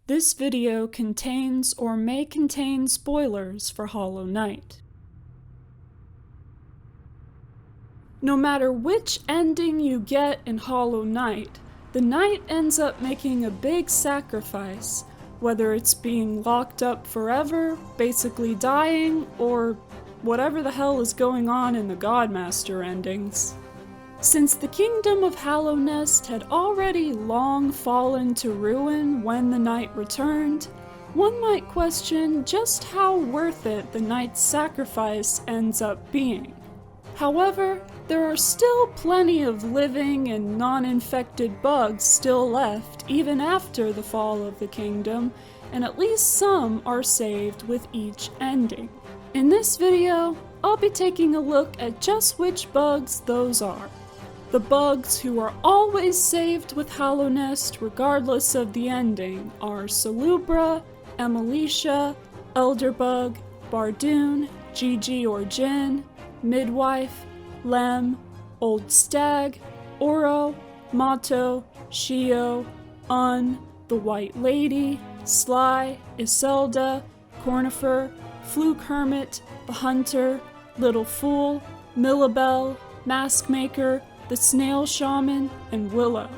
This video contains or may contain spoilers for Hollow Knight. No matter which ending you get in Hollow Knight, the knight ends up making a big sacrifice, whether it's being locked up forever, basically dying, or whatever the hell is going on in the Godmaster endings. Since the kingdom of Hallownest had already long fallen to ruin when the knight returned, one might question just how worth it the knight's sacrifice ends up being. However, there are still plenty of living and non-infected bugs still left even after the fall of the kingdom, and at least some are saved with each ending. In this video, I'll be taking a look at just which bugs those are. The bugs who are always saved with Hallownest regardless of the ending are Salubra, Emilicia, Elderbug, Bardoon, Gigi or Jin, Midwife, Lem, Old Stag, Oro, Mato, Shio, the White Lady, Sly, Iselda, Cornifer, Fluke Hermit, the Hunter, Little Fool, Millabelle, Maskmaker, the Snail Shaman, and Willow.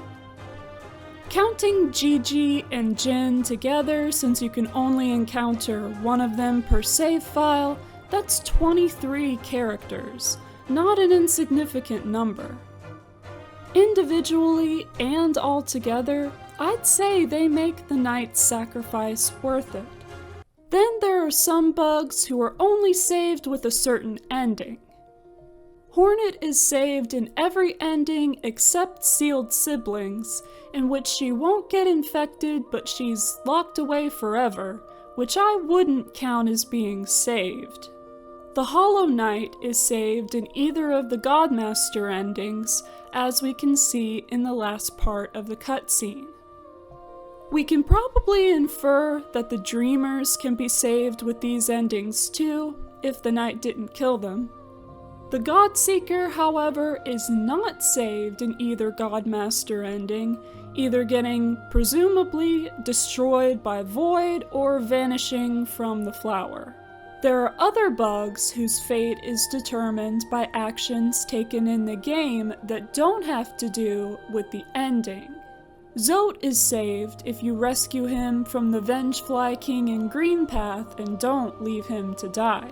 Counting Gigi and Jin together, since you can only encounter one of them per save file, that's 23 characters, not an insignificant number. Individually and all together, I'd say they make the knight's sacrifice worth it. Then there are some bugs who are only saved with a certain ending. Hornet is saved in every ending except Sealed Siblings, in which she won't get infected but she's locked away forever, which I wouldn't count as being saved. The Hollow Knight is saved in either of the Godmaster endings, as we can see in the last part of the cutscene. We can probably infer that the Dreamers can be saved with these endings too, if the knight didn't kill them. The Godseeker, however, is not saved in either Godmaster ending, either getting presumably destroyed by Void or vanishing from the flower. There are other bugs whose fate is determined by actions taken in the game that don't have to do with the ending. Zote is saved if you rescue him from the Vengefly King in Green Path and don't leave him to die.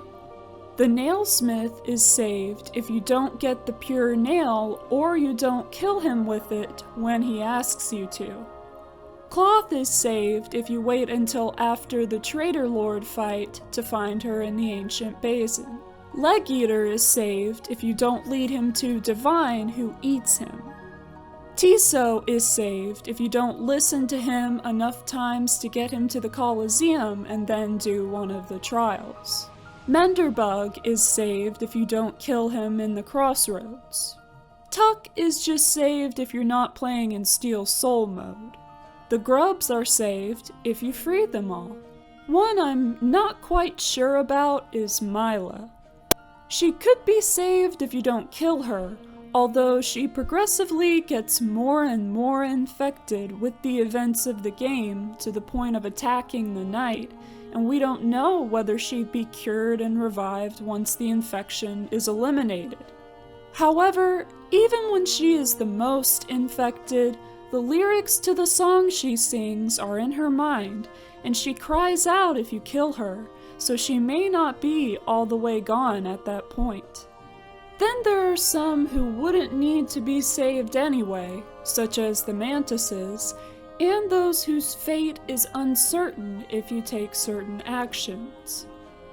The Nailsmith is saved if you don't get the pure nail or you don't kill him with it when he asks you to. Cloth is saved if you wait until after the Traitor Lord fight to find her in the Ancient Basin. Leg Eater is saved if you don't lead him to Divine, who eats him. Tiso is saved if you don't listen to him enough times to get him to the Colosseum and then do one of the trials. Menderbug is saved if you don't kill him in the Crossroads. Tuck is just saved if you're not playing in Steel Soul mode. The Grubs are saved if you free them all. One I'm not quite sure about is Mila. She could be saved if you don't kill her, although she progressively gets more and more infected with the events of the game to the point of attacking the knight, and we don't know whether she'd be cured and revived once the infection is eliminated. However, even when she is the most infected, the lyrics to the song she sings are in her mind, and she cries out if you kill her, so she may not be all the way gone at that point. Then there are some who wouldn't need to be saved anyway, such as the Mantises, and those whose fate is uncertain if you take certain actions.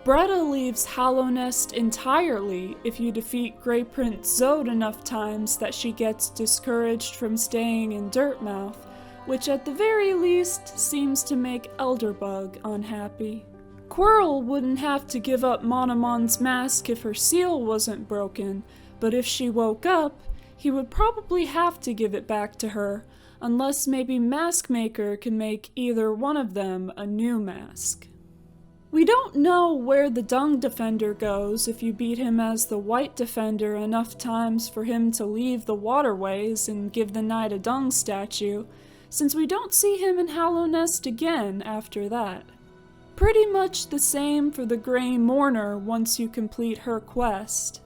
Bretta leaves Hallownest entirely if you defeat Grey Prince Zode enough times that she gets discouraged from staying in Dirtmouth, which at the very least seems to make Elderbug unhappy. Quirrell wouldn't have to give up Monomon's mask if her seal wasn't broken, but if she woke up, he would probably have to give it back to her, unless maybe Maskmaker can make either one of them a new mask. We don't know where the Dung Defender goes if you beat him as the White Defender enough times for him to leave the waterways and give the knight a dung statue, since we don't see him in Hallownest again after that. Pretty much the same for the Grey Mourner once you complete her quest.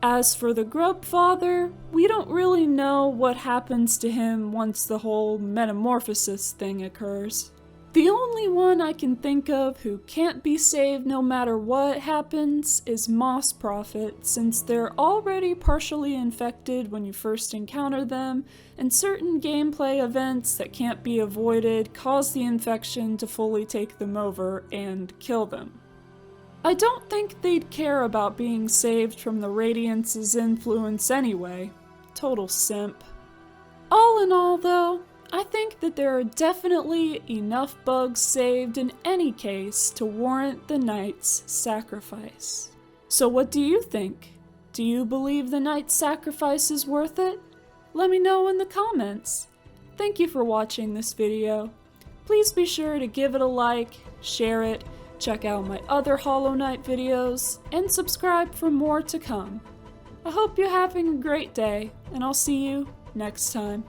As for the Grub Father, we don't really know what happens to him once the whole metamorphosis thing occurs. The only one I can think of who can't be saved no matter what happens is Moss Prophet, since they're already partially infected when you first encounter them, and certain gameplay events that can't be avoided cause the infection to fully take them over and kill them. I don't think they'd care about being saved from the Radiance's influence anyway. Total simp. All in all though, I think that there are definitely enough bugs saved in any case to warrant the knight's sacrifice. So what do you think? Do you believe the knight's sacrifice is worth it? Let me know in the comments. Thank you for watching this video. Please be sure to give it a like, share it, check out my other Hollow Knight videos, and subscribe for more to come. I hope you're having a great day, and I'll see you next time.